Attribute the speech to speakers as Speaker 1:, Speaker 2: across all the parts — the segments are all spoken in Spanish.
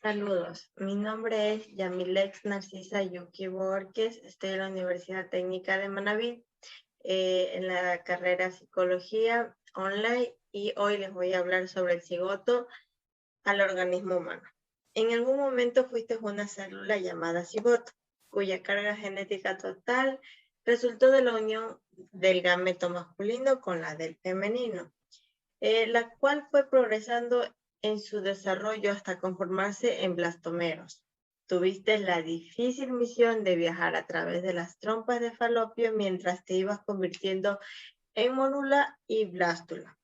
Speaker 1: Saludos, mi nombre es Yamilex Narcisa Yuki Borges, estoy en la Universidad Técnica de Manabí, en la carrera Psicología Online y hoy les voy a hablar sobre el cigoto al organismo humano. En algún momento fuiste una célula llamada cigoto, cuya carga genética total resultó de la unión del gameto masculino con la del femenino, la cual fue progresando en su desarrollo hasta conformarse en blastomeros. Tuviste la difícil misión de viajar a través de las trompas de Falopio mientras te ibas convirtiendo en morula y blástula,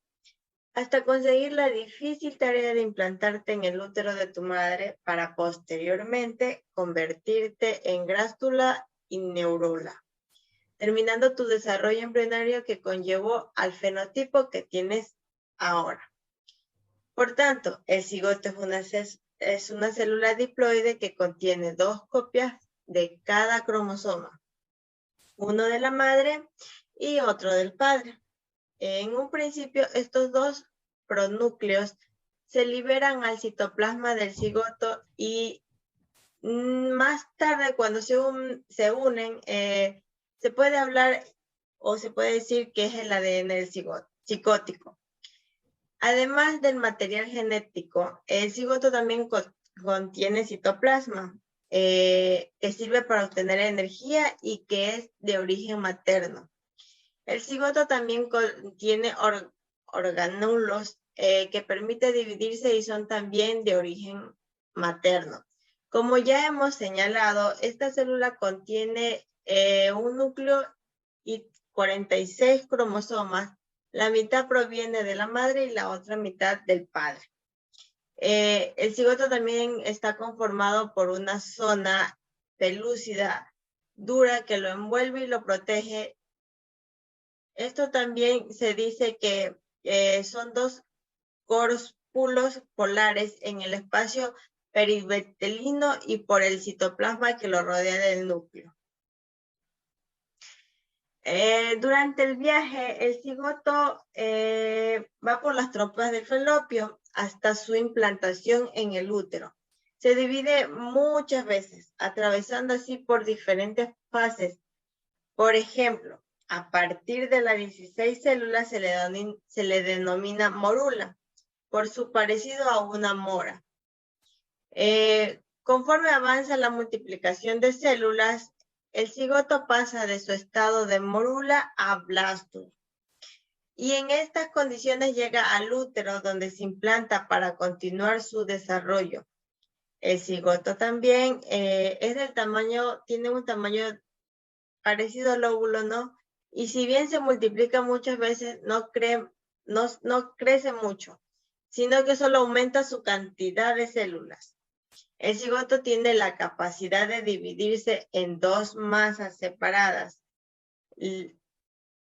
Speaker 1: hasta conseguir la difícil tarea de implantarte en el útero de tu madre para posteriormente convertirte en grástula y neurula, terminando tu desarrollo embrionario que conllevó al fenotipo que tienes ahora. Por tanto, el cigoto es una célula diploide que contiene dos copias de cada cromosoma, uno de la madre y otro del padre. En un principio, estos dos pronúcleos se liberan al citoplasma del cigoto y más tarde, cuando se unen, se puede hablar o se puede decir que es el ADN del cigótico. Además del material genético, el cigoto también contiene citoplasma, que sirve para obtener energía y que es de origen materno. El cigoto también contiene organulos que permiten dividirse y son también de origen materno. Como ya hemos señalado, esta célula contiene un núcleo y 46 cromosomas. La mitad proviene de la madre y la otra mitad del padre. El cigoto también está conformado por una zona pelúcida, dura, que lo envuelve y lo protege. Esto también se dice que son dos corpúsculos polares en el espacio perivetelino y por el citoplasma que lo rodea del núcleo. Durante el viaje, el cigoto va por las trompas del falopio hasta su implantación en el útero. Se divide muchas veces, atravesando así por diferentes fases. Por ejemplo, a partir de las 16 células se le denomina morula, por su parecido a una mora. Conforme avanza la multiplicación de células, el cigoto pasa de su estado de morula a blástula. Y en estas condiciones llega al útero, donde se implanta para continuar su desarrollo. El cigoto también es del tamaño, tiene un tamaño parecido al óvulo, ¿no? Y si bien se multiplica muchas veces, no crece mucho, sino que solo aumenta su cantidad de células. El cigoto tiene la capacidad de dividirse en dos masas separadas de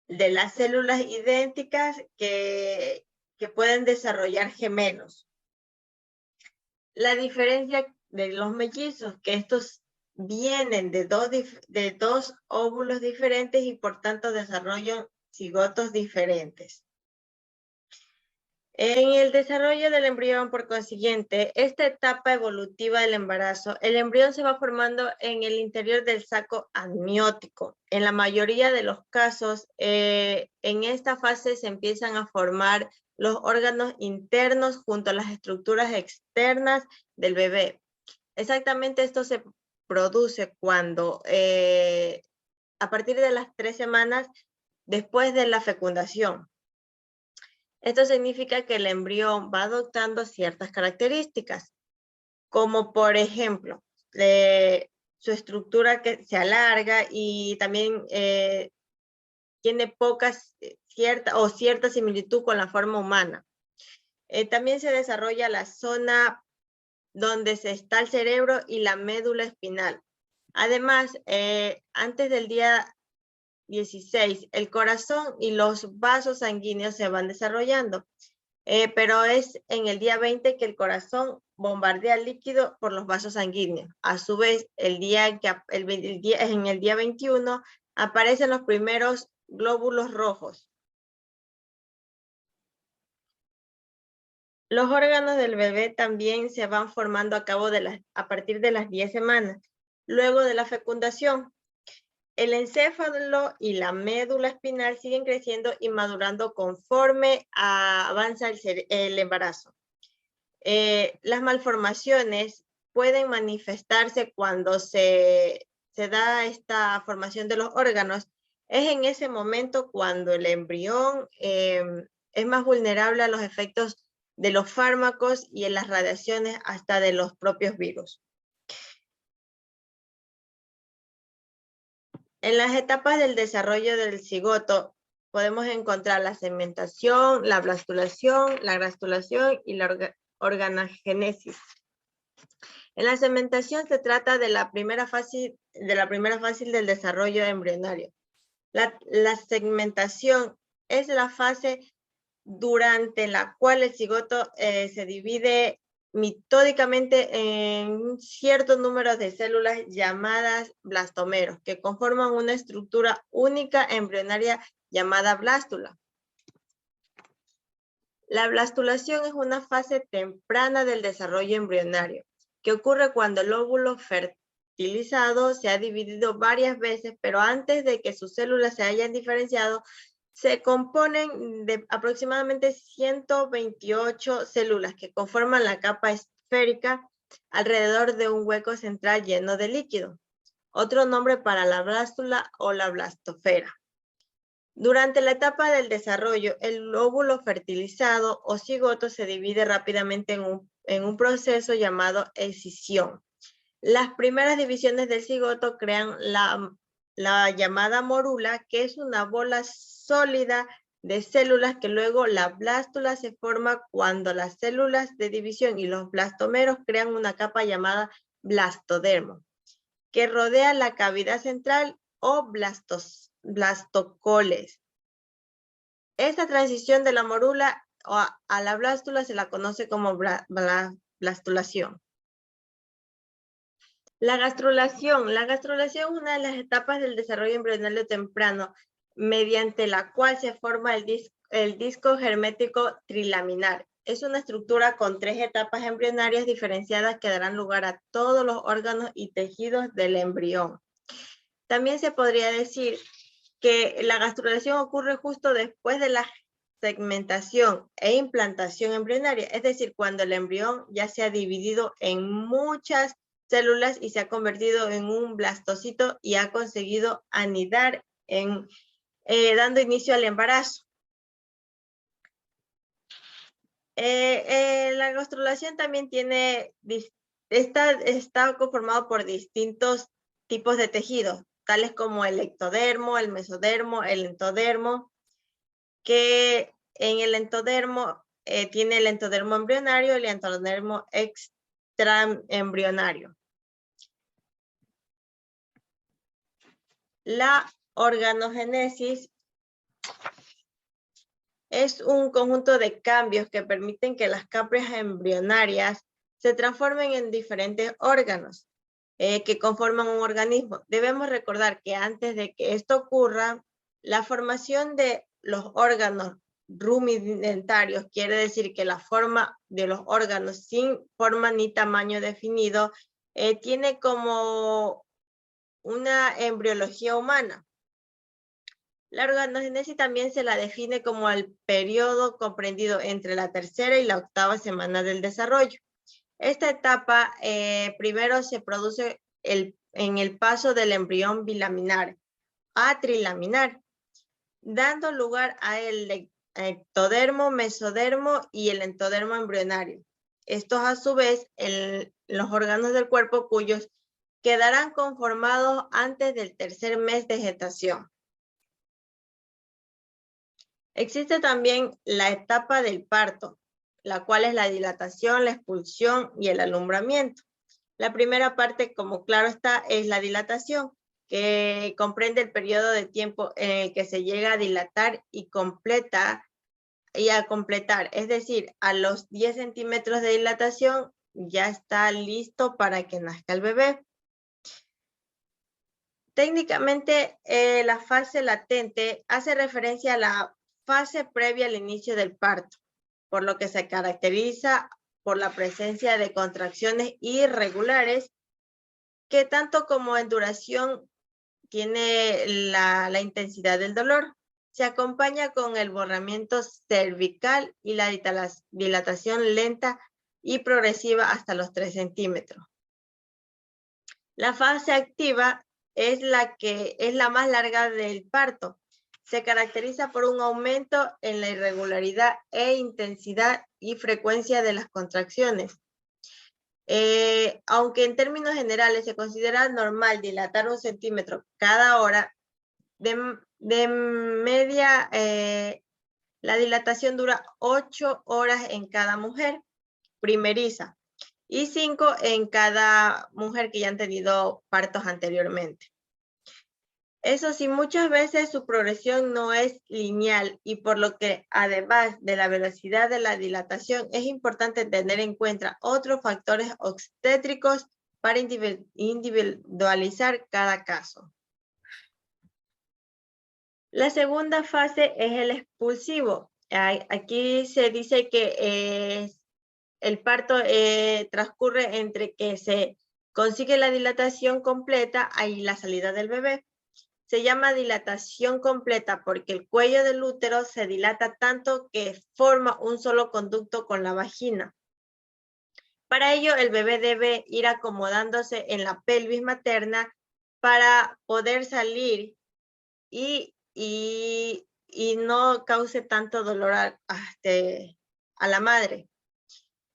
Speaker 1: las células idénticas que pueden desarrollar gemelos. La diferencia de los mellizos, que estos vienen de dos óvulos diferentes y por tanto desarrollan cigotos diferentes. En el desarrollo del embrión, por consiguiente, esta etapa evolutiva del embarazo, el embrión se va formando en el interior del saco amniótico. En la mayoría de los casos, en esta fase se empiezan a formar los órganos internos junto a las estructuras externas del bebé. Exactamente esto se produce cuando, a partir de las 3 semanas después de la fecundación. Esto significa que el embrión va adoptando ciertas características, como por ejemplo, su estructura que se alarga y también tiene cierta similitud con la forma humana. También se desarrolla la zona donde está el cerebro y la médula espinal. Además, antes del día 16, el corazón y los vasos sanguíneos se van desarrollando, pero es en el día 20 que el corazón bombardea líquido por los vasos sanguíneos. A su vez, en el día 21 aparecen los primeros glóbulos rojos. Los órganos del bebé también se van formando a partir de las 10 semanas, luego de la fecundación. El encéfalo y la médula espinal siguen creciendo y madurando conforme avanza el embarazo. Las malformaciones pueden manifestarse cuando se da esta formación de los órganos. Es en ese momento cuando el embrión es más vulnerable a los efectos de los fármacos y en las radiaciones hasta de los propios virus. En las etapas del desarrollo del cigoto podemos encontrar la segmentación, la blastulación, la gastrulación y la organogénesis. En la segmentación se trata de la primera fase del desarrollo embrionario. La segmentación es la fase durante la cual el cigoto se divide mitódicamente en un cierto número de células llamadas blastomeros, que conforman una estructura única embrionaria llamada blástula. La blastulación es una fase temprana del desarrollo embrionario, que ocurre cuando el óvulo fertilizado se ha dividido varias veces, pero antes de que sus células se hayan diferenciado, se componen de aproximadamente 128 células que conforman la capa esférica alrededor de un hueco central lleno de líquido. Otro nombre para la blástula o la blastosfera. Durante la etapa del desarrollo, el óvulo fertilizado o cigoto se divide rápidamente en un proceso llamado escisión. Las primeras divisiones del cigoto crean la llamada morula, que es una bola sólida de células que luego la blástula se forma cuando las células de división y los blastomeros crean una capa llamada blastodermo, que rodea la cavidad central o blastocoles. Esta transición de la morula a la blástula se la conoce como blastulación. La gastrulación. La gastrulación es una de las etapas del desarrollo embrionario temprano, mediante la cual se forma el disco hermético trilaminar. Es una estructura con 3 etapas embrionarias diferenciadas que darán lugar a todos los órganos y tejidos del embrión. También se podría decir que la gastrulación ocurre justo después de la segmentación e implantación embrionaria, es decir, cuando el embrión ya se ha dividido en muchas células y se ha convertido en un blastocito y ha conseguido anidar dando inicio al embarazo. La gastrulación también está conformado por distintos tipos de tejidos, tales como el ectodermo, el mesodermo, el entodermo, que en el entodermo tiene el entodermo embrionario y el entodermo extraembrionario. La organogénesis es un conjunto de cambios que permiten que las capas embrionarias se transformen en diferentes órganos que conforman un organismo. Debemos recordar que antes de que esto ocurra, la formación de los órganos rudimentarios quiere decir que la forma de los órganos sin forma ni tamaño definido tiene como una embriología humana. La organogénesis también se la define como el periodo comprendido entre la 3ª y la 8ª semana del desarrollo. Esta etapa primero se produce en el paso del embrión bilaminar a trilaminar, dando lugar a el ectodermo, mesodermo y el entodermo embrionario. Estos a su vez los órganos del cuerpo cuyos quedarán conformados antes del 3er mes de gestación. Existe también la etapa del parto, la cual es la dilatación, la expulsión y el alumbramiento. La primera parte, como claro está, es la dilatación, que comprende el periodo de tiempo en el que se llega a dilatar y a completar. Es decir, a los 10 centímetros de dilatación ya está listo para que nazca el bebé. Técnicamente, la fase latente hace referencia a la fase previa al inicio del parto. por lo que se caracteriza por la presencia de contracciones irregulares que tanto como en duración tiene la intensidad del dolor. Se acompaña con el borramiento cervical y la dilatación lenta y progresiva hasta los 3 centímetros. La fase activa es la más larga del parto. Se caracteriza por un aumento en la irregularidad e intensidad y frecuencia de las contracciones. Aunque en términos generales se considera normal dilatar 1 centímetro cada hora, de media la dilatación dura 8 horas en cada mujer primeriza y 5 en cada mujer que ya han tenido partos anteriormente. Eso sí, muchas veces su progresión no es lineal y por lo que además de la velocidad de la dilatación es importante tener en cuenta otros factores obstétricos para individualizar cada caso. La segunda fase es el expulsivo. Aquí se dice que el parto transcurre entre que se consigue la dilatación completa y la salida del bebé. Se llama dilatación completa porque el cuello del útero se dilata tanto que forma un solo conducto con la vagina. Para ello, el bebé debe ir acomodándose en la pelvis materna para poder salir y no cause tanto dolor a la madre.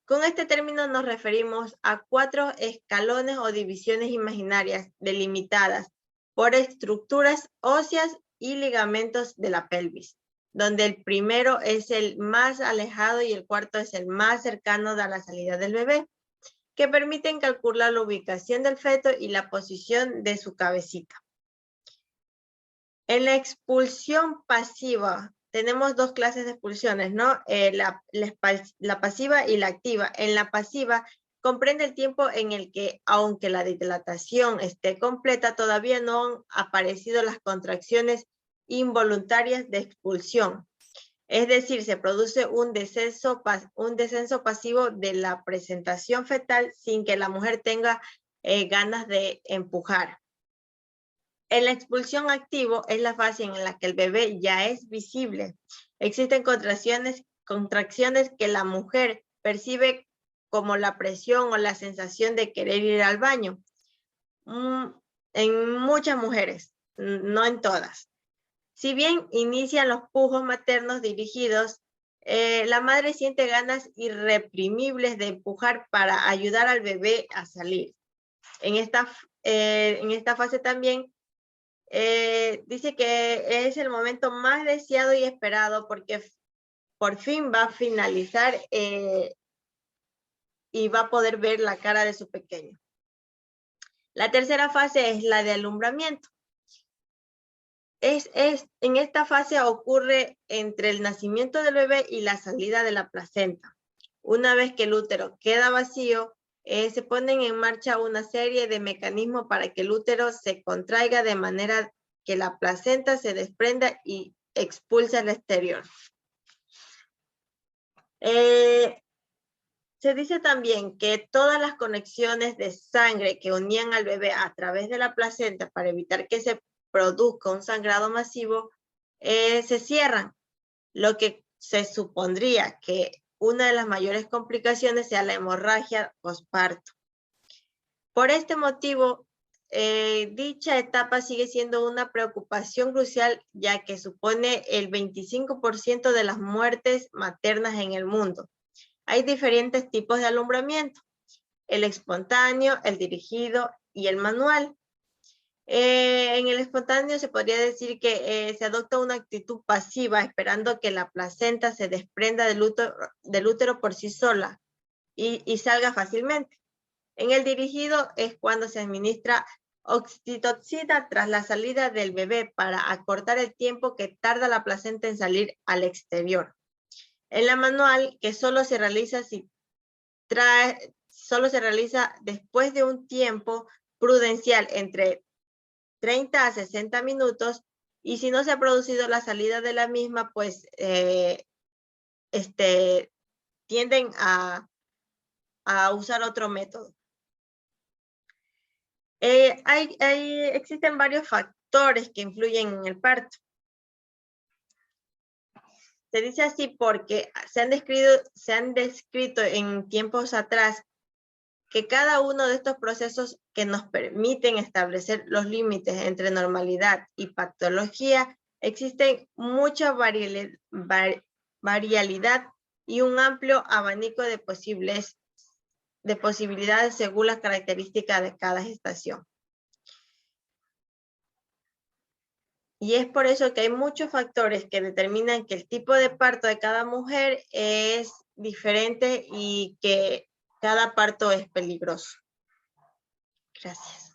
Speaker 1: Con este término nos referimos a 4 escalones o divisiones imaginarias delimitadas por estructuras óseas y ligamentos de la pelvis, donde el primero es el más alejado y el cuarto es el más cercano a la salida del bebé, que permiten calcular la ubicación del feto y la posición de su cabecita. En la expulsión pasiva, tenemos 2 clases de expulsiones, ¿no? La pasiva y la activa. En la pasiva, comprende el tiempo en el que, aunque la dilatación esté completa, todavía no han aparecido las contracciones involuntarias de expulsión. Es decir, se produce un descenso pasivo de la presentación fetal sin que la mujer tenga ganas de empujar. En la expulsión activo es la fase en la que el bebé ya es visible. Existen contracciones que la mujer percibe como la presión o la sensación de querer ir al baño. En muchas mujeres, no en todas. Si bien inician los pujos maternos dirigidos, la madre siente ganas irreprimibles de empujar para ayudar al bebé a salir. En esta fase también dice que es el momento más deseado y esperado porque por fin va a finalizar y va a poder ver la cara de su pequeño. La tercera fase es la de alumbramiento. En esta fase ocurre entre el nacimiento del bebé y la salida de la placenta. Una vez que el útero queda vacío, se ponen en marcha una serie de mecanismos para que el útero se contraiga de manera que la placenta se desprenda y expulse al exterior. Se dice también que todas las conexiones de sangre que unían al bebé a través de la placenta para evitar que se produzca un sangrado masivo, se cierran, lo que se supondría que una de las mayores complicaciones sea la hemorragia posparto. Por este motivo, dicha etapa sigue siendo una preocupación crucial, ya que supone el 25% de las muertes maternas en el mundo. Hay diferentes tipos de alumbramiento: el espontáneo, el dirigido y el manual. En el espontáneo se podría decir que se adopta una actitud pasiva, esperando que la placenta se desprenda del útero por sí sola y salga fácilmente. En el dirigido es cuando se administra oxitocina tras la salida del bebé para acortar el tiempo que tarda la placenta en salir al exterior. En la manual, que solo se realiza después de un tiempo prudencial entre 30 a 60 minutos, y si no se ha producido la salida de la misma, pues tienden a usar otro método. Existen varios factores que influyen en el parto. Se dice así porque se han descrito en tiempos atrás que cada uno de estos procesos que nos permiten establecer los límites entre normalidad y patología, existen mucha variabilidad y un amplio abanico de posibilidades según las características de cada gestación. Y es por eso que hay muchos factores que determinan que el tipo de parto de cada mujer es diferente y que cada parto es peligroso. Gracias.